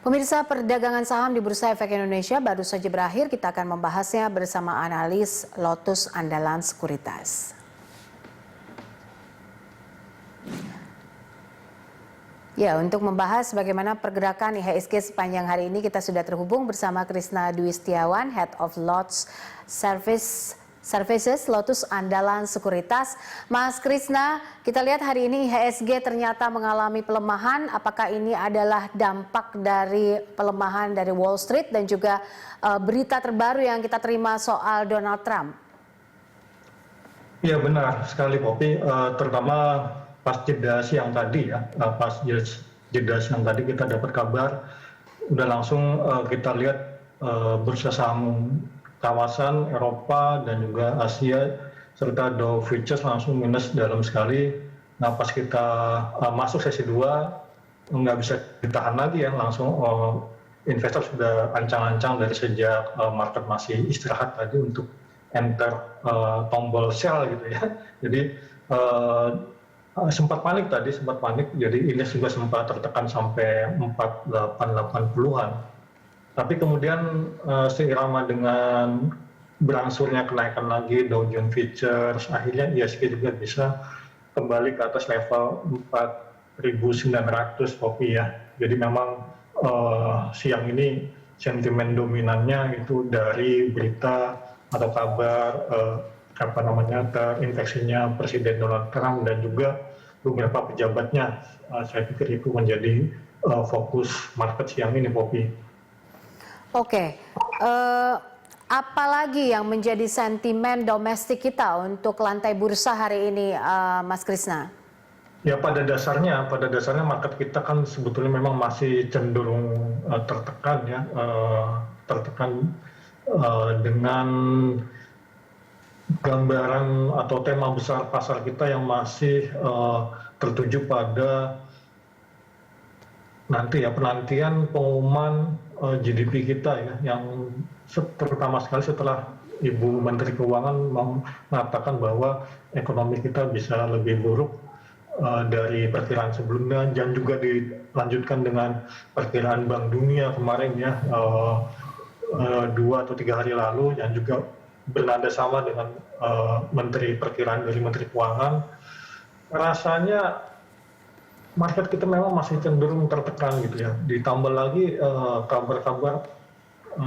Pemirsa, perdagangan saham di Bursa Efek Indonesia baru saja berakhir. Kita akan membahasnya bersama analis Lotus Andalan Sekuritas. Ya, untuk membahas bagaimana pergerakan IHSG sepanjang hari ini, kita sudah terhubung bersama Krisna Dwi Setiawan, Head of Lots Services Lotus Andalan Sekuritas. Mas Krisna, kita lihat hari ini IHSG ternyata mengalami pelemahan. Apakah ini adalah dampak dari pelemahan dari Wall Street dan juga berita terbaru yang kita terima soal Donald Trump? Ya, benar sekali, Poppy. Terutama pas jeda siang tadi ya, pas jeda siang tadi kita dapat kabar, udah langsung kita lihat bursa saham kawasan Eropa dan juga Asia serta Dow Futures langsung minus dalam sekali. Nah, pas kita masuk sesi 2 nggak bisa ditahan lagi ya, langsung investor sudah ancang-ancang dari sejak market masih istirahat tadi untuk enter tombol sell gitu ya. Jadi sempat panik, jadi indeks juga sempat tertekan sampai 4880-an. Tapi kemudian seirama dengan berangsurnya kenaikan lagi Dow Jones Futures, akhirnya IHSG juga bisa kembali ke atas level 4.900 Poppy ya. Jadi memang siang ini sentimen dominannya itu dari berita atau kabar terinfeksinya Presiden Donald Trump dan juga beberapa pejabatnya. Saya pikir itu menjadi fokus market siang ini, Poppy. Oke, apalagi yang menjadi sentimen domestik kita untuk lantai bursa hari ini, Mas Krisna? Ya, pada dasarnya market kita kan sebetulnya memang masih cenderung tertekan ya, dengan gambaran atau tema besar pasar kita yang masih tertuju pada penantian pengumuman GDP kita ya, yang terutama sekali setelah Ibu Menteri Keuangan mengatakan bahwa ekonomi kita bisa lebih buruk dari perkiraan sebelumnya, dan juga dilanjutkan dengan perkiraan Bank Dunia kemarin ya, 2 atau 3 hari lalu, yang juga bernada sama dengan perkiraan dari Menteri Keuangan. Rasanya market kita memang masih cenderung tertekan gitu ya. Ditambah lagi kabar-kabar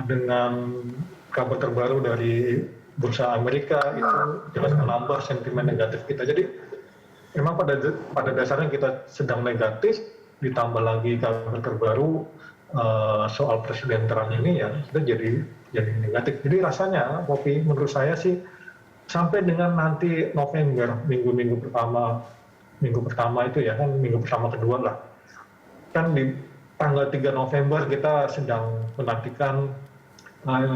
dengan kabar terbaru dari bursa Amerika itu jelas menambah sentimen negatif kita. Jadi memang pada dasarnya kita sedang negatif, ditambah lagi kabar terbaru soal Presiden Trump ini ya, kita jadi negatif. Jadi rasanya, Poppy, menurut saya sih sampai dengan nanti November, minggu pertama itu ya kan, minggu pertama kedua lah, kan di tanggal 3 November kita sedang menantikan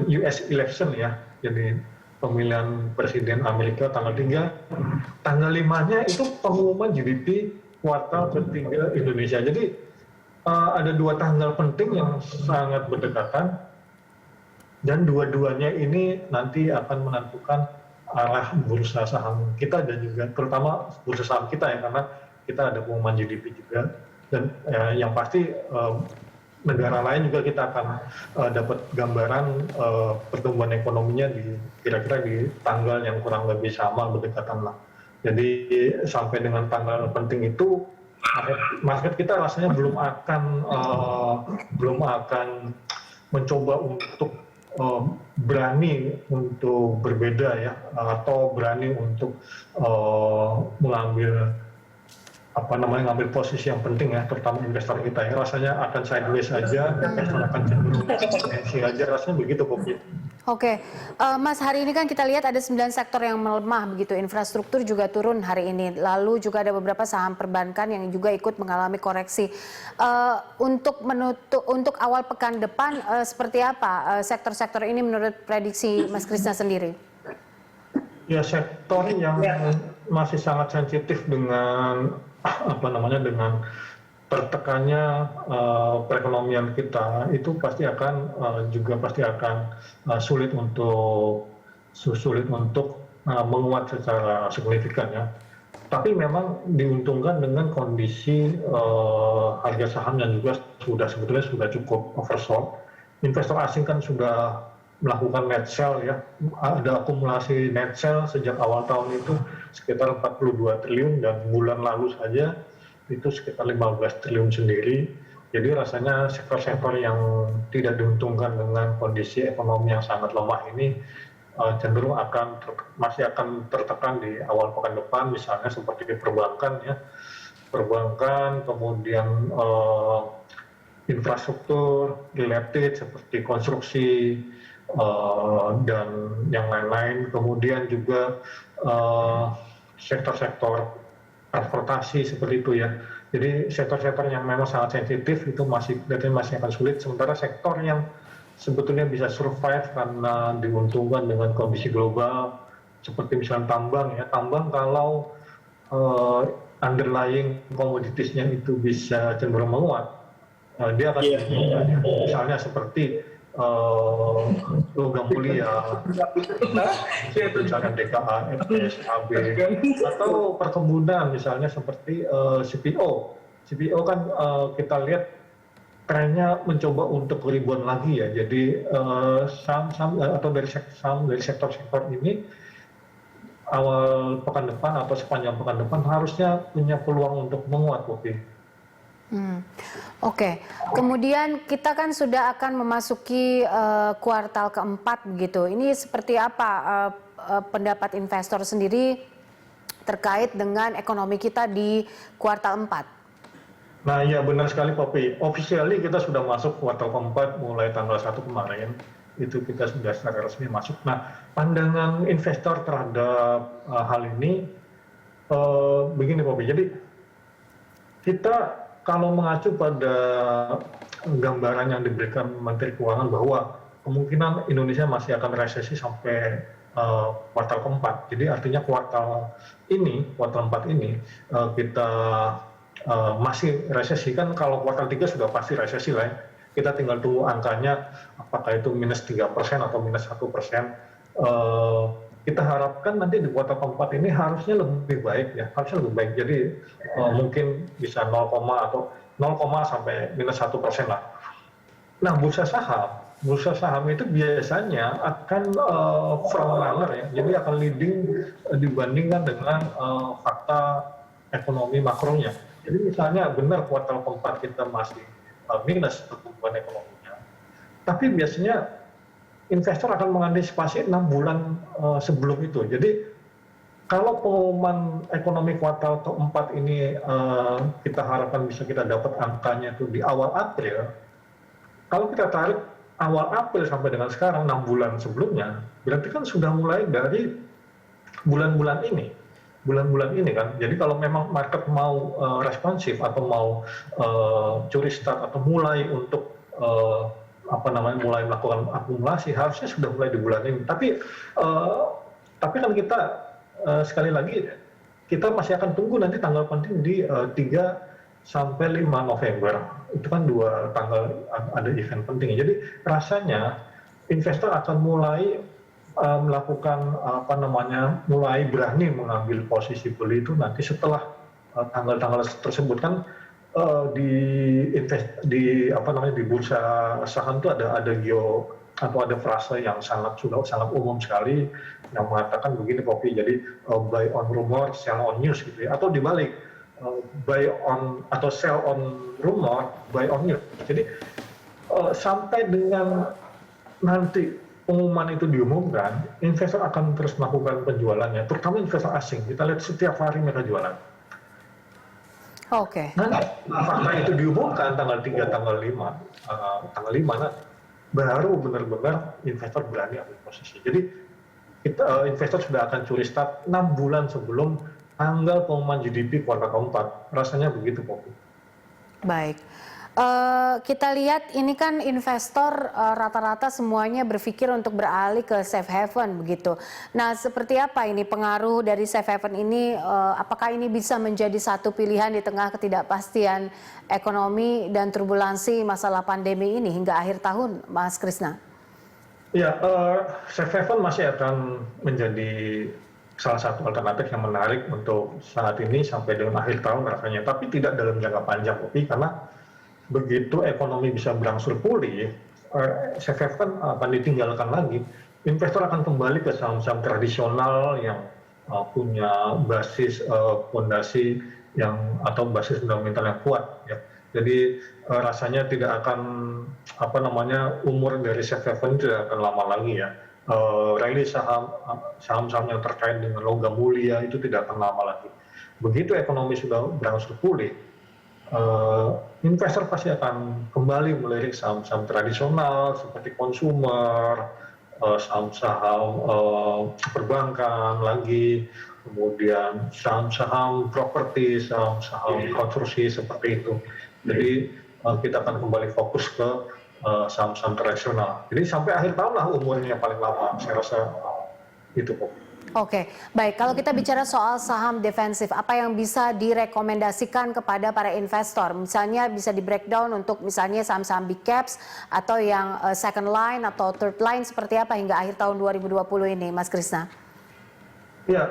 US election ya, jadi pemilihan presiden Amerika tanggal 3, tanggal 5-nya itu pengumuman GDP kuartal ketiga Indonesia. Jadi ada 2 tanggal penting yang sangat berdekatan, dan dua-duanya ini nanti akan menentukan arah bursa saham kita dan juga terutama bursa saham kita ya, karena kita ada pengumuman GDP juga, dan yang pasti negara lain juga kita akan dapat gambaran pertumbuhan ekonominya kira-kira di tanggal yang kurang lebih sama, berdekatan lah. Jadi sampai dengan tanggal penting itu market kita rasanya belum akan mencoba untuk berani untuk berbeda ya, atau berani untuk mengambil ngambil posisi yang penting ya, terutama investor kita ya. Rasanya akan sideways aja, investor akan cenderung tendensi aja, rasanya begitu, Poppy. Oke, Mas, hari ini kan kita lihat ada 9 sektor yang melemah begitu, infrastruktur juga turun hari ini, lalu juga ada beberapa saham perbankan yang juga ikut mengalami koreksi. Untuk awal pekan depan seperti apa sektor-sektor ini menurut prediksi Mas Krisna sendiri? Ya, sektor yang masih sangat sensitif dengan dengan tertekannya perekonomian kita, itu pasti akan sulit untuk menguat secara signifikan ya. Tapi memang diuntungkan dengan kondisi harga saham yang juga sebetulnya sudah cukup oversold. Investor asing kan sudah melakukan net sell ya, ada akumulasi net sell sejak awal tahun itu sekitar 42 triliun dan bulan lalu saja itu sekitar 15 triliun sendiri. Jadi rasanya sektor-sektor yang tidak diuntungkan dengan kondisi ekonomi yang sangat lemah ini cenderung masih akan tertekan di awal pekan depan, misalnya seperti perbankan ya, perbankan, kemudian infrastruktur related seperti konstruksi dan yang lain-lain, kemudian juga sektor-sektor transportasi seperti itu ya. Jadi sektor-sektor yang memang sangat sensitif itu masih akan sulit, sementara sektor yang sebetulnya bisa survive karena diuntungkan dengan kondisi global seperti misalnya tambang ya. Tambang kalau underlying komoditiesnya itu bisa cenderung menguat, dia akan diuntungkan ya. Misalnya seperti logam mulia, misalnya DKA, FS, AB, atau perkebunan misalnya seperti CPO. CPO kan kita lihat trennya mencoba untuk ribuan lagi ya. Jadi saham atau dari sektor-sektor ini awal pekan depan atau sepanjang pekan depan harusnya punya peluang untuk menguat, Poppy. Oke. Kemudian kita kan sudah akan memasuki kuartal keempat begitu. Ini seperti apa pendapat investor sendiri terkait dengan ekonomi kita di kuartal 4? Nah ya benar sekali Poppy, officially kita sudah masuk kuartal keempat mulai tanggal 1 kemarin, itu kita sudah secara resmi masuk. Nah pandangan investor terhadap hal ini begini Poppy, jadi kita kalau mengacu pada gambaran yang diberikan Menteri Keuangan bahwa kemungkinan Indonesia masih akan resesi sampai kuartal keempat, jadi artinya kuartal 4 ini kita masih resesi. Kan kalau kuartal 3 sudah pasti resesi lah ya. Kita tinggal tunggu angkanya apakah itu minus 3% atau minus 1%. Kita harapkan nanti di kuartal keempat ini harusnya lebih baik ya, harusnya lebih baik. Jadi mungkin bisa 0, atau 0, sampai minus 1% lah. Nah bursa saham itu biasanya akan front runner ya, jadi akan leading dibandingkan dengan fakta ekonomi makronya. Jadi misalnya benar kuartal keempat kita masih minus pertumbuhan ekonominya, tapi biasanya investor akan mengantisipasi 6 bulan sebelum itu. Jadi kalau pengumuman ekonomi kuartal keempat ini kita harapkan bisa kita dapat angkanya itu di awal April, kalau kita tarik awal April sampai dengan sekarang 6 bulan sebelumnya, berarti kan sudah mulai dari bulan-bulan ini kan. Jadi kalau memang market mau responsif atau mau curi start atau mulai untuk mulai melakukan akumulasi, harusnya sudah mulai di bulan ini. Tapi kan kita sekali lagi kita masih akan tunggu nanti tanggal penting di 3 sampai 5 November. Itu kan 2 tanggal ada event penting. Jadi rasanya investor akan mulai melakukan mulai berani mengambil posisi beli itu nanti setelah tanggal-tanggal tersebut kan. Di bursa saham itu ada ada frase yang sudah sangat umum sekali yang mengatakan begini Poppy, jadi buy on rumor, sell on news gitu ya, atau dibalik, buy on atau sell on rumor, buy on news. Jadi sampai dengan nanti pengumuman itu diumumkan, investor akan terus melakukan penjualannya, terutama investor asing. Kita lihat setiap hari mereka jualan. Oke. Nanti fakta itu diumumkan tanggal 3, tanggal 5 nanti baru benar-benar investor berani ambil posisi. Jadi investor sudah akan curi start 6 bulan sebelum tanggal pengumuman GDP kuartal keempat. Rasanya begitu, Poppy. Baik. Kita lihat ini kan investor rata-rata semuanya berpikir untuk beralih ke safe haven begitu. Nah, seperti apa ini pengaruh dari safe haven ini? Apakah ini bisa menjadi satu pilihan di tengah ketidakpastian ekonomi dan turbulensi masalah pandemi ini hingga akhir tahun, Mas Krisna? Ya, safe haven masih akan menjadi salah satu alternatif yang menarik untuk saat ini sampai dengan akhir tahun rasanya, tapi tidak dalam jangka panjang, Poppy, karena begitu ekonomi bisa berangsur pulih, SFF kan akan ditinggalkan lagi. Investor akan kembali ke saham-saham tradisional yang punya basis fondasi yang atau basis fundamental yang kuat, ya. Jadi rasanya tidak akan umur dari SFF ini tidak akan lama lagi, ya. Rally saham-saham yang terkait dengan logam mulia itu tidak akan lama lagi. Begitu ekonomi sudah berangsur pulih, investor pasti akan kembali melirik saham-saham tradisional seperti konsumer, saham-saham perbankan lagi, kemudian saham-saham properti, saham-saham konstruksi seperti itu. Jadi kita akan kembali fokus ke saham-saham tradisional. Jadi sampai akhir tahun lah umurnya paling lama, saya rasa itu kok. Oke, baik. Kalau kita bicara soal saham defensif, apa yang bisa direkomendasikan kepada para investor? Misalnya bisa di breakdown untuk misalnya saham-saham big caps atau yang second line atau third line seperti apa hingga akhir tahun 2020 ini, Mas Krisna? Ya,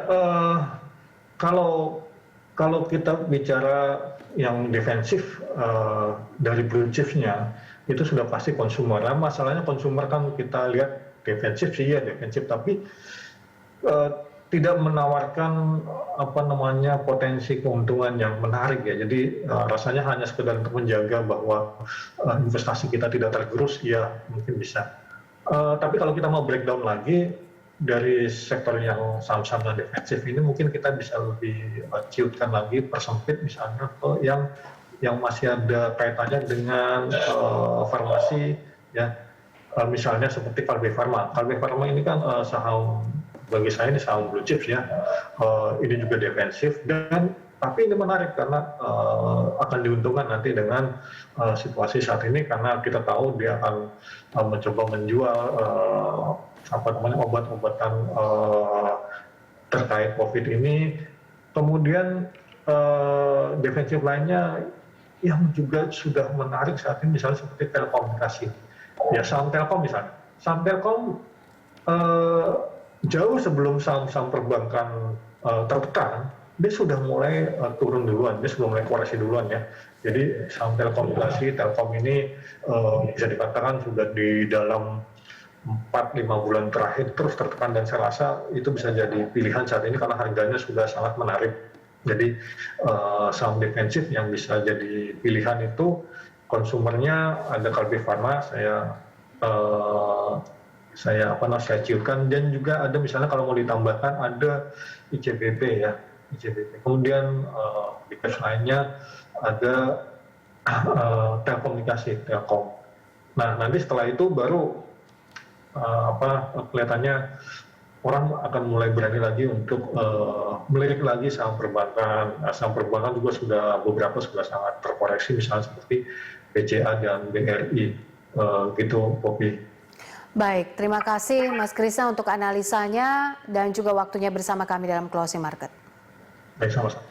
kalau kita bicara yang defensif dari blue chips-nya itu sudah pasti konsumer. Nah, masalahnya konsumer kan kita lihat defensif sih ya defensif, tapi tidak menawarkan potensi keuntungan yang menarik ya. Jadi rasanya hanya sekedar untuk menjaga bahwa investasi kita tidak tergerus, ya mungkin bisa. Tapi kalau kita mau breakdown lagi dari sektor yang saham-saham yang defensif ini, mungkin kita bisa lebih ciutkan lagi, persempit misalnya ke yang masih ada kaitannya dengan farmasi, ya. Misalnya seperti Kalbe Farma. Kalbe Farma ini kan saham, bagi saya ini saham blue chips ya. Ini juga defensif, tapi ini menarik karena akan diuntungkan nanti dengan situasi saat ini, karena kita tahu dia akan mencoba menjual obat-obatan terkait COVID ini. Kemudian defensif lainnya yang juga sudah menarik saat ini misalnya seperti telekomunikasi. Ya, saham Telkom misalnya. Saham Telkom jauh sebelum saham-saham perbankan tertekan, dia sudah mulai turun duluan, dia sudah mulai koreksi duluan ya. Jadi saham telekomunikasi, Telkom ini bisa dikatakan sudah di dalam 4-5 bulan terakhir terus tertekan, dan saya rasa itu bisa jadi pilihan saat ini karena harganya sudah sangat menarik. Jadi saham defensif yang bisa jadi pilihan itu konsumernya ada Kalbe Farma, saya ciutkan, dan juga ada misalnya kalau mau ditambahkan ada ICBP ya, ICBP. Kemudian di cash lainnya ada telekomunikasi, Telkom. Nah, nanti setelah itu baru kelihatannya orang akan mulai berani lagi untuk melirik lagi saham perbankan. Nah, saham perbankan juga beberapa sudah sangat terkoreksi, misalnya seperti BCA dan BRI, gitu, Poppy. Baik, terima kasih Mas Krisna untuk analisanya dan juga waktunya bersama kami dalam Closing Market. Baik, sama-sama.